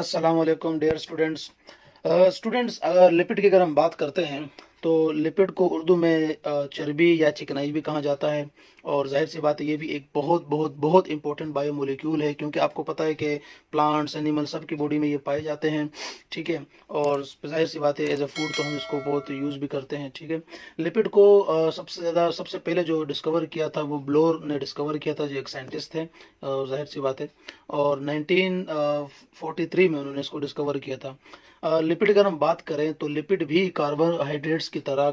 अस्सलाम वालेकुम dear students. अगर लिपिड की अगर हम बात करते हैं तो लिपिड को उर्दू में चर्बी या चिकनाई भी कहा जाता है। और जाहिर सी बात है ये भी एक बहुत बहुत बहुत इंपॉर्टेंट बायोमोलिक्यूल है, क्योंकि आपको पता है कि प्लांट्स एनिमल सब की बॉडी में ये पाए जाते हैं। ठीक है। और जाहिर सी बात है एज अ फूड तो हम इसको बहुत यूज़ भी करते हैं। ठीक है। लिपिड को सबसे पहले जो डिस्कवर किया था वो ब्लोर ने डिस्कवर किया था, जो एक साइंटिस्ट थे। जाहिर सी बात है। और 1943 में उन्होंने इसको डिस्कवर किया था। लिपिड अगर हम बात करें तो लिपिड भी कार्बोहाइड्रेट्स की तरह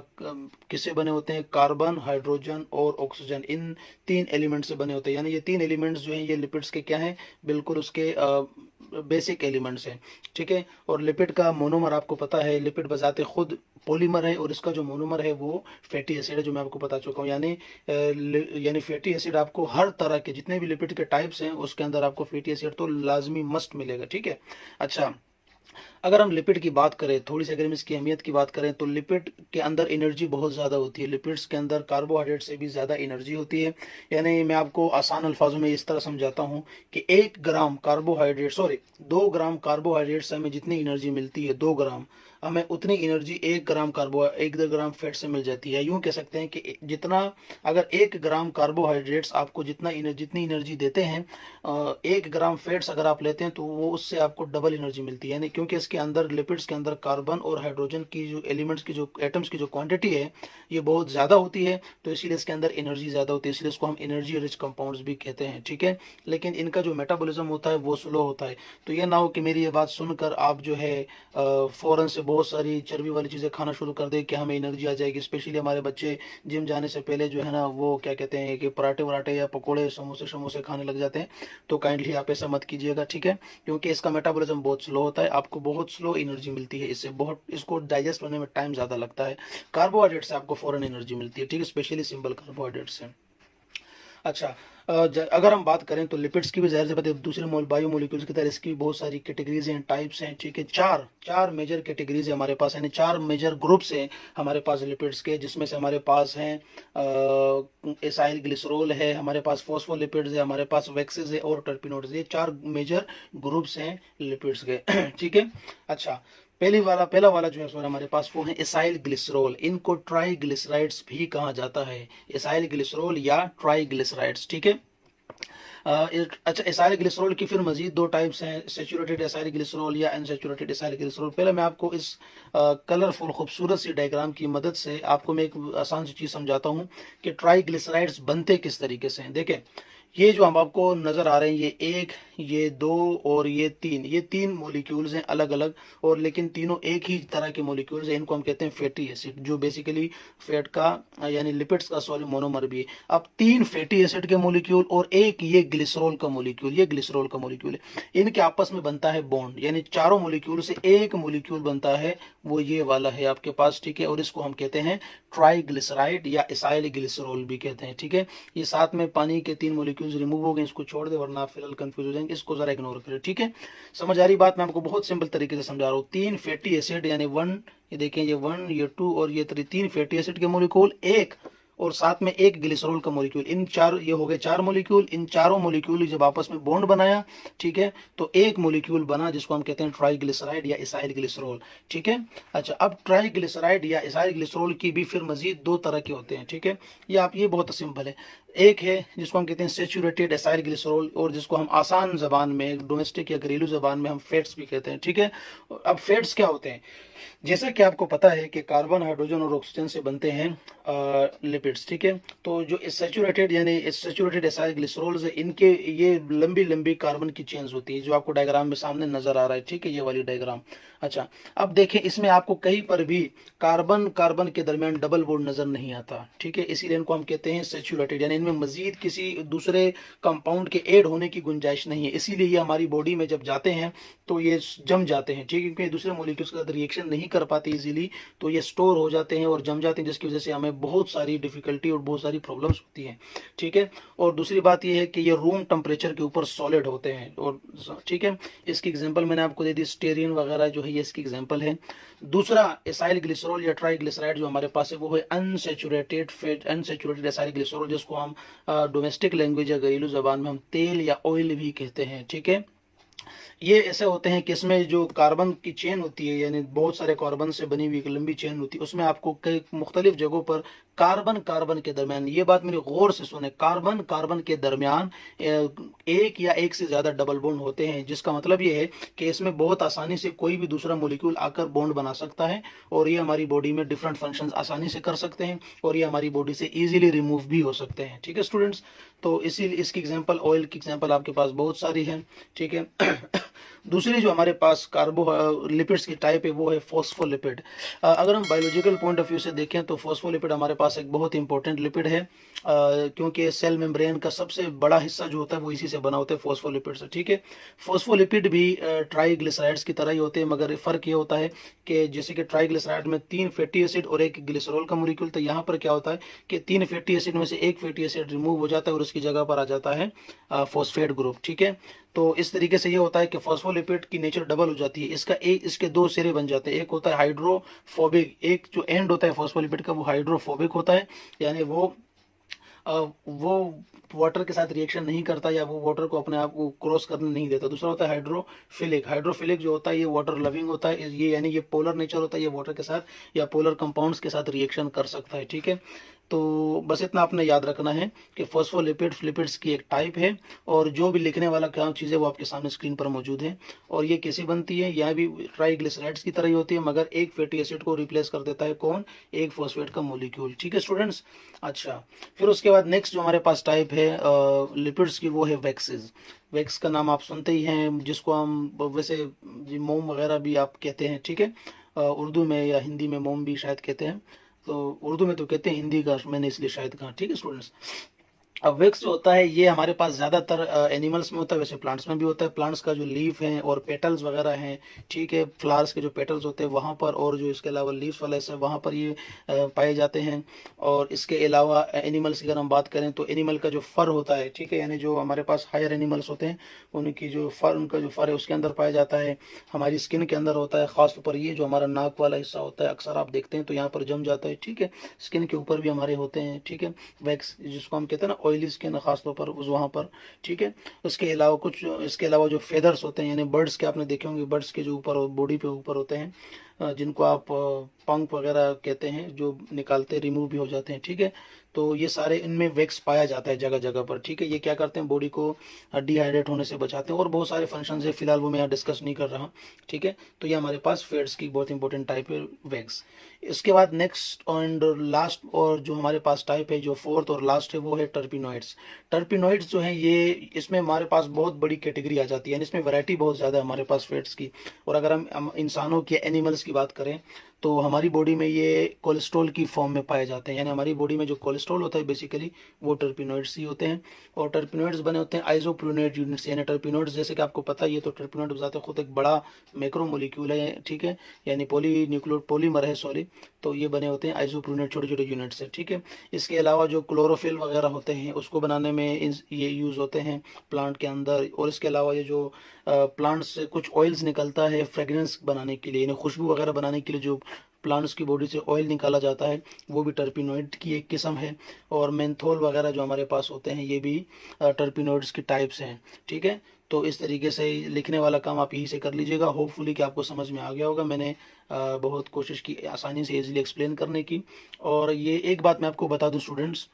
किससे बने होते हैं? कार्बन, हाइड्रोजन और ऑक्सीजन, इन तीन एलिमेंट से बने होते हैं। यानी ये तीन एलिमेंट्स जो हैं ये लिपिड्स के क्या हैं? बिल्कुल उसके बेसिक एलिमेंट्स हैं। ठीक है। और लिपिड का मोनोमर आपको पता है, लिपिड बजाते खुद पॉलीमर है, और इसका जो मोनोमर है वो फैटी एसिड है, जो मैं आपको बता चुका हूँ। यानी फैटी एसिड आपको हर तरह के जितने भी लिपिड के टाइप्स हैं उसके अंदर आपको फैटी एसिड तो लाजमी मस्ट मिलेगा। ठीक है। अच्छा, अगर हम लिपिड की बात करें थोड़ी सी, अगर हम इसकी अहमियत की बात करें तो लिपिड के अंदर एनर्जी बहुत ज़्यादा होती है। लिपिड्स के अंदर कार्बोहाइड्रेट से भी ज़्यादा एनर्जी होती है। यानी मैं आपको आसान अल्फाजों में इस तरह समझाता हूँ कि 2 ग्राम कार्बोहाइड्रेट से हमें जितनी एनर्जी मिलती है, 2 ग्राम, हमें उतनी एनर्जी 1 ग्राम फैट से मिल जाती है। यूं कह सकते हैं कि जितना, अगर 1 ग्राम कार्बोहाइड्रेट्स आपको जितनी एनर्जी देते हैं, 1 ग्राम फैट्स अगर आप लेते हैं तो वो उससे आपको डबल एनर्जी मिलती है। यानी क्योंकि इसके अंदर लिपिड्स के अंदर कार्बन और हाइड्रोजन की जो एलिमेंट्स की जो एटम्स की जो क्वांटिटी है ये बहुत ज़्यादा होती है, तो इसीलिए इसके अंदर एनर्जी ज़्यादा होती है, इसलिए इसको हम एनर्जी रिच कंपाउंड्स भी कहते हैं। ठीक है। लेकिन इनका जो मेटाबॉलिज्म होता है वो स्लो होता है। तो ये ना हो कि मेरी ये बात सुनकर आप जो है फ़ौरन से बहुत सारी चर्बी वाली चीज़ें खाना शुरू कर दें कि हमें एनर्जी आ जाएगी। स्पेशली हमारे बच्चे जिम जाने से पहले जो है ना वो क्या कहते हैं कि पराठे वराठे या पकोड़े समोसे समोसे खाने लग जाते हैं। तो काइंडली आप ऐसा मत कीजिएगा। ठीक है। क्योंकि इसका मेटाबॉलिज्म बहुत स्लो होता है, आपको बहुत स्लो एनर्जी मिलती है, इससे बहुत इसको डाइजेस्ट होने में टाइम ज़्यादा लगता है। कार्बोहाइड्रेट से आपको फ़ौरन एनर्जी मिलती है। ठीक है। स्पेशली सिंपल कार्बोहाइड्रेट से। अच्छा, अगर हम बात करें तो लिपिड्स की भी ज़ाहिर सी बात है दूसरे बायोमोलिक्यूल्स की तरह इसकी बहुत सारी कैटेगरीज हैं, टाइप्स हैं। ठीक है। चार चार मेजर कैटेगरीज है हमारे पास, यानी 4 मेजर ग्रुप्स हैं हमारे पास लिपिड्स के, जिसमें से हमारे पास हैं एसाइल ग्लिसरॉल है, हमारे पास फॉस्फोलिपिड्स है, हमारे पास वैक्सेस है और टर्पिनोइड्स। ये 4 मेजर ग्रुप्स हैं लिपिड्स के। ठीक है। अच्छा, पहला वाला जो है सर हमारे पास वो है एसाइल ग्लिसरॉल। इनको ट्राइग्लिसराइड्स भी कहा जाता है, एसाइल ग्लिसरॉल या ट्राइग्लिसराइड्स। ठीक है। अच्छा, एसाइल ग्लिसरॉल की फिर मजीद 2 टाइप्स हैं, सेचुरेटेड एसाइल ग्लिसरॉल या अनसेचुरेटेड एसाइल ग्लिसरॉल। पहले मैं आपको इस कलरफुल खूबसूरत सी डायग्राम की मदद से आपको मैं एक आसान सी चीज़ समझाता हूँ कि ट्राइग्लिसराइड्स बनते किस तरीके से हैं। देखें, ये जो हम आपको नजर आ रहे हैं, ये 1, ये 2 और ये तीन मॉलिक्यूल्स हैं अलग अलग, और लेकिन तीनों एक ही तरह के मॉलिक्यूल्स हैं। इनको हम कहते हैं फैटी एसिड, जो बेसिकली फैट का यानी लिपिड्स का सॉरी मोनोमर भी है। अब 3 फैटी एसिड के मॉलिक्यूल और एक ये ग्लिसरॉल का मॉलिक्यूल, ये ग्लिसरॉल का मॉलिक्यूल है, इनके आपस में बनता है बॉन्ड, यानी चारों मॉलिक्यूल से एक मॉलिक्यूल बनता है, वो ये वाला है आपके पास। ठीक है। और इसको हम कहते हैं ट्राइग्लिसराइड या एसाइल ग्लिसरॉल भी कहते हैं। ठीक है। ये साथ में पानी के 3 मॉलिक्यूल्स रिमूव हो गए, इसको छोड़ दे वरना आप फिलहाल कंफ्यूज हो जाएंगे, इसको जरा इग्नोर करें। ठीक है। समझ आ रही बात? मैं आपको बहुत सिंपल तरीके से समझा रहा हूँ। 3 फैटी एसिड यानी 1, ये देखें, ये 1, ये 2 और ये 3, 3 फैटी एसिड के मॉलिक्यूल, एक और साथ में एक ग्लिसरॉल का मॉलिक्यूल, इन चार, ये हो गए 4 मॉलिक्यूल। इन चारों मॉलिक्यूल जब आपस में बॉन्ड बनाया, ठीक है, तो एक मॉलिक्यूल बना जिसको हम कहते हैं ट्राइग्लिसराइड या एसाइल ग्लिसरॉल। ठीक है। अच्छा, अब ट्राइग्लिसराइड या एसाइल ग्लिसरॉल की भी फिर मजीद 2 तरह के होते हैं। ठीक है। ये बहुत सिंपल है। एक है जिसको हम कहते हैं सेचुरेटेड एसाइल ग्लिसरॉल, और जिसको हम आसान जबान में, डोमेस्टिक या घरेलू जबान में हम फैट्स भी कहते हैं। ठीक है। अब फैट्स क्या होते हैं? जैसा कि आपको पता है कि कार्बन, हाइड्रोजन और ऑक्सीजन से बनते हैं लिपिड्स। ठीक है। तो जो सेचुरेटेड यानी सेचुरेटेड एसाइल ग्लिसरॉल्स है, इनके ये लंबी लंबी कार्बन की चेन्स होती है, जो आपको डायग्राम में सामने नजर आ रहा है। ठीक है, ये वाली डायग्राम। अच्छा, अब देखें, इसमें आपको कहीं पर भी कार्बन कार्बन के दरमियान डबल बॉन्ड नजर नहीं आता। ठीक है। इसीलिए इनको हम कहते हैं सेचुरेटेड, यानी इनमें मजीद किसी दूसरे कंपाउंड के ऐड होने की गुंजाइश नहीं है। इसीलिए ये हमारी बॉडी में जब जाते हैं तो ये जम जाते हैं। ठीक है। क्योंकि दूसरे मॉलिक्यूल्स के साथ रिएक्शन नहीं कर पाते इजीली, तो ये स्टोर हो जाते हैं और जम जाते हैं, जिसकी वजह से हमें बहुत सारी डिफिकल्टी और बहुत सारी प्रॉब्लम्स होती हैं। ठीक है। और दूसरी बात ये है कि ये रूम टेम्परेचर के ऊपर सॉलिड होते हैं। और ठीक है, इसकी एग्जांपल मैंने आपको दे दी, स्टेरिन वगैरह जो है ये इसकी एग्जांपल है। दूसरा एसाइल ग्लिसरॉल या ट्राइग्लिसराइड जो हमारे पास है वो है अनसेचुरेटेड एसाइल ग्लिसरॉल, जिसको हम डोमेस्टिक लैंग्वेज या घरेलू जबान में हम तेल या ऑयल भी कहते हैं। ठीक है। ये ऐसे होते हैं कि इसमें जो कार्बन की चेन होती है, यानी बहुत सारे कार्बन से बनी हुई एक लंबी चेन होती है, उसमें आपको कई मुख्तलिफ जगहों पर कार्बन कार्बन के दरमियान, ये बात मेरी गौर से सुने, कार्बन कार्बन के दरमियान एक या एक से ज्यादा डबल बॉन्ड होते हैं, जिसका मतलब ये है कि इसमें बहुत आसानी से कोई भी दूसरा मॉलिक्यूल आकर बॉन्ड बना सकता है, और ये हमारी बॉडी में डिफरेंट फंक्शंस आसानी से कर सकते हैं, और ये हमारी बॉडी से इजीली रिमूव भी हो सकते हैं। ठीक है स्टूडेंट्स, तो इसी इसकी एग्जांपल, ऑयल की एग्जांपल आपके पास बहुत सारी है। ठीक है। दूसरी जो हमारे पास कार्बोलिपिड्स की टाइप है वो है फॉस्फोलिपिड। अगर हम बायोलॉजिकल पॉइंट ऑफ व्यू से देखें तो फॉस्फोलिपिड हमारे पास एक बहुत इंपॉर्टेंट लिपिड है, क्योंकि सेल मेम्ब्रेन का सबसे बड़ा हिस्सा जो होता है वो इसी से बना होता है, फॉस्फोलिपिड से। ठीक है। फॉस्फोलिपिड भी ट्राइग्लिसराइड्स की तरह ही होते हैं, मगर फर्क ये होता है कि जैसे कि ट्राइग्लिसराइड में 3 फैटी एसिड और एक ग्लिसरॉल का मॉलिक्यूल, तो यहाँ पर क्या होता है कि 3 फैटी एसिड में से एक फैटी एसिड रिमूव हो जाता है और उसकी जगह पर आ जाता है फॉस्फेट ग्रुप। ठीक है। तो इस तरीके से ये होता है कि फॉस्फोलिपिड की नेचर डबल हो जाती है, इसके दो सिरे बन जाते हैं, एक होता है हाइड्रोफोबिक, एक जो एंड होता है फॉस्फोलिपिड का वो हाइड्रोफोबिक होता है, यानी वो वाटर के साथ रिएक्शन नहीं करता, या वो वाटर को अपने आप को क्रॉस करने नहीं देता। दूसरा होता है हाइड्रोफिलिक। हाइड्रोफिलिक जो होता है ये वाटर लविंग होता है, ये यानी ये पोलर नेचर होता है, ये वाटर के साथ या पोलर कंपाउंड्स के साथ रिएक्शन कर सकता है। ठीक है। तो बस इतना आपने याद रखना है कि फॉस्फोलिपिड्स की एक टाइप है, और जो भी लिखने वाला क्या चीज़ है वो आपके सामने स्क्रीन पर मौजूद है। और ये कैसी बनती है, यह भी ट्राइग्लिसराइड्स की तरह ही होती है, मगर एक फैटी एसिड को रिप्लेस कर देता है कौन, एक फॉस्फेट का मॉलिक्यूल। ठीक है स्टूडेंट्स। अच्छा, फिर उसके बाद नेक्स्ट जो हमारे पास टाइप है लिपिड्स की वो है वैक्सेस। वैक्स का नाम आप सुनते ही हैं, जिसको हम वैसे मोम वगैरह भी आप कहते हैं। ठीक है। उर्दू में या हिंदी में मोम भी शायद कहते हैं, तो उर्दू में तो कहते हैं, हिंदी का मैंने इसलिए शायद कहा। ठीक है स्टूडेंट्स। अब वैक्स जो होता है ये हमारे पास ज़्यादातर एनिमल्स में होता है, वैसे प्लांट्स में भी होता है। प्लांट्स का जो लीफ है और पेटल्स वगैरह हैं, ठीक है, फ्लावर्स के जो पेटल्स होते हैं वहाँ पर, और जो इसके अलावा लीव्स वाले से वहाँ पर ये पाए जाते हैं। और इसके अलावा एनिमल्स की अगर हम बात करें तो एनिमल का जो फर होता है, ठीक है, यानी जो हमारे पास हायर एनिमल्स होते हैं उनकी जो फर, उनका जो फर है उसके अंदर पाया जाता है। हमारी स्किन के अंदर होता है, खासतौर पर ये जो हमारा नाक वाला हिस्सा होता है अक्सर आप देखते हैं तो यहाँ पर जम जाता है। ठीक है। स्किन के ऊपर भी हमारे होते हैं। ठीक है। वैक्स जिसको हम कहते हैं ना ऑयली स्किन, खासतौर पर उस वहाँ पर। ठीक है। इसके अलावा जो फेदर्स होते हैं, यानी बर्ड्स के आपने देखे होंगे, बर्ड्स के जो ऊपर बॉडी पे ऊपर होते हैं, जिनको आप पंख वगैरह कहते हैं, जो निकालते रिमूव भी हो जाते हैं। ठीक है। तो ये सारे इनमें वैक्स पाया जाता है जगह जगह पर। ठीक है। ये क्या करते हैं, बॉडी को डिहाइड्रेट होने से बचाते हैं, और बहुत सारे फंक्शन है, फिलहाल वो मैं यहाँ डिस्कस नहीं कर रहा। ठीक है। तो ये हमारे पास फेड्स की बहुत इंपॉर्टेंट टाइप है वैक्स। इसके बाद नेक्स्ट एंड लास्ट और जो हमारे पास टाइप है, जो फोर्थ और लास्ट है, वो है टर्पिनॉइड्स। टर्पिनॉइड्स जो है ये, इसमें हमारे पास बहुत बड़ी कैटेगरी आ जाती है, यानी इसमें वैरायटी बहुत ज़्यादा है हमारे पास फेड्स की। और अगर हम इंसानों के एनिमल्स की बात करें तो हमारी बॉडी में ये कोलेस्ट्रॉल की फॉर्म में पाए जाते हैं, यानी हमारी बॉडी में जो कोलेस्ट्रॉल होता है बेसिकली वो टर्पिनॉइड्स ही होते हैं। और टर्पिनॉइड्स बने होते हैं आइसोप्रोनेट यूनिट्स, यानी टर्पिनॉइड्स जैसे कि आपको पता ही है, तो टर्पिनॉइड बताते खुद एक बड़ा मैक्रोमोलिक्यूल है। ठीक है। यानी पॉलीमर है, सॉरी। तो ये बने होते हैं आइसोप्रोनेट, छोटे छोटे यूनिट से। ठीक है। इसके अलावा जो क्लोरोफिल वगैरह होते हैं उसको बनाने में ये यूज़ होते हैं प्लांट के अंदर। और इसके अलावा ये जो प्लांट से कुछ ऑयल्स निकलता है फ्रेगरेंस बनाने के लिए, यानी खुशबू वगैरह बनाने के लिए जो प्लांट्स की बॉडी से ऑयल निकाला जाता है वो भी टर्पिनॉइड की एक किस्म है। और मेंथोल वगैरह जो हमारे पास होते हैं ये भी टर्पिनॉइड्स की टाइप्स हैं। ठीक है। तो इस तरीके से लिखने वाला काम आप यहीं से कर लीजिएगा। होपफुली कि आपको समझ में आ गया होगा। मैंने बहुत कोशिश की आसानी से इजीली एक्सप्लेन करने की। और ये एक बात मैं आपको बता दूं स्टूडेंट्स,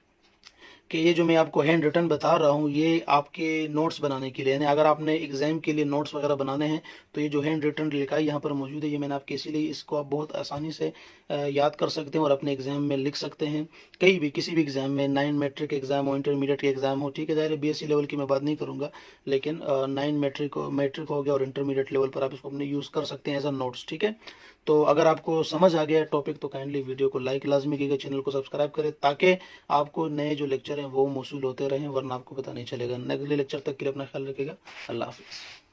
कि ये जो मैं आपको हैंड रिटन बता रहा हूँ ये आपके नोट्स बनाने के लिए, यानी अगर आपने एग्जाम के लिए नोट्स वगैरह बनाने हैं तो ये जो हैंड रिटन लिखा है यहाँ पर मौजूद है, ये मैंने आपके इसीलिए, इसको आप बहुत आसानी से याद कर सकते हैं और अपने एग्जाम में लिख सकते हैं, कहीं भी किसी भी एग्जाम में, 9 मैट्रिक एग्जाम हो, इंटरमीडिएट के एग्जाम हो। ठीक है। ज़ाहिर BSc लेवल की मैं बात नहीं करूँगा, लेकिन 9 मैट्रिक हो गया और इंटरमीडिएट लेवल पर आप इसको अपने यूज़ कर सकते हैं एज अ नोट्स। ठीक है। तो अगर आपको समझ आ गया टॉपिक तो काइंडली वीडियो को लाइक लाजमी कीजिए, चैनल को सब्सक्राइब करें, ताकि आपको नए जो लेक्चर हैं वो मौसूल होते रहें, वरना आपको पता नहीं चलेगा। अगले लेक्चर तक के लिए अपना ख्याल रखिएगा। अल्लाह हाफिज़।